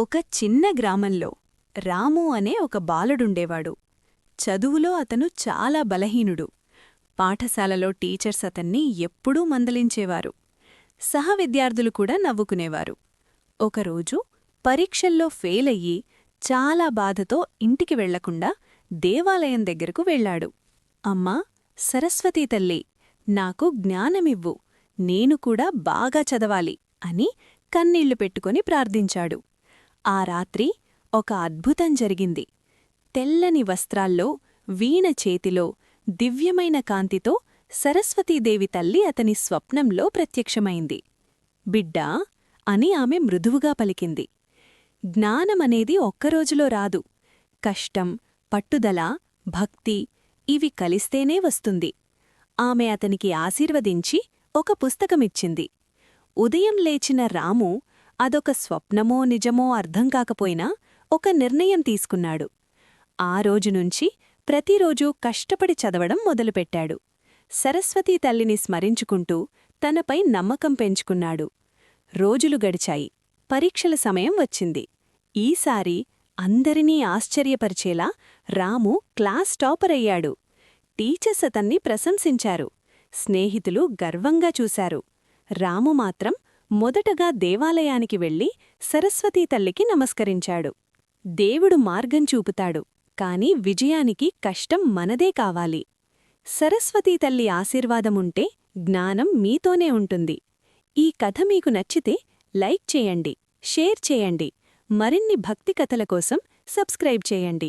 ఒక చిన్న గ్రామంలో రాము అనే ఒక బాలుడుండేవాడు. చదువులో అతను చాలా బలహీనుడు. పాఠశాలలో టీచర్స్ అతన్ని ఎప్పుడూ మందలించేవారు. సహవిద్యార్థులు కూడా నవ్వుకునేవారు. ఒకరోజు పరీక్షల్లో ఫెయిలయ్యి చాలా బాధతో ఇంటికి వెళ్లకుండా దేవాలయం దగ్గరకు వెళ్లాడు. అమ్మా, సరస్వతీ తల్లి, నాకు జ్ఞానమివ్వు, నేను కూడా బాగా చదవాలి అని కన్నీళ్లు పెట్టుకొని ప్రార్థించాడు. ఆ రాత్రి ఒక అద్భుతం జరిగింది. తెల్లని వస్త్రాల్లో, వీణ చేతిలో, దివ్యమైన కాంతితో సరస్వతీదేవి తల్లి అతని స్వప్నంలో ప్రత్యక్షమైంది. బిడ్డా అని ఆమె మృదువుగా పలికింది. జ్ఞానమనేది ఒక్కరోజులో రాదు. కష్టం, పట్టుదల, భక్తి ఇవి కలిస్తేనే వస్తుంది. ఆమె అతనికి ఆశీర్వదించి ఒక పుస్తకమిచ్చింది. ఉదయం లేచిన రాము అదొక స్వప్నమో నిజమో అర్థం కాకపోయినా ఒక నిర్ణయం తీసుకున్నాడు. ఆ రోజునుంచి ప్రతిరోజూ కష్టపడి చదవడం మొదలుపెట్టాడు. సరస్వతీ తల్లిని స్మరించుకుంటూ తనపై నమ్మకం పెంచుకున్నాడు. రోజులు గడిచాయి. పరీక్షల సమయం వచ్చింది. ఈసారి అందరినీ ఆశ్చర్యపరిచేలా రాము క్లాస్ టాపర్ అయ్యాడు. టీచర్స్ అతన్ని ప్రశంసించారు. స్నేహితులు గర్వంగా చూశారు. రాము మాత్రం మొదటగా దేవాలయానికి వెళ్లి సరస్వతీ తల్లికి నమస్కరించాడు. దేవుడు మార్గం చూపుతాడు, కాని విజయానికి కష్టం మనదే కావాలి. సరస్వతీ తల్లి ఆశీర్వాదముంటే జ్ఞానం మీతోనే ఉంటుంది. ఈ కథ మీకు నచ్చితే లైక్ చేయండి, షేర్ చేయండి. మరిన్ని భక్తి కథల కోసం సబ్స్క్రైబ్ చేయండి.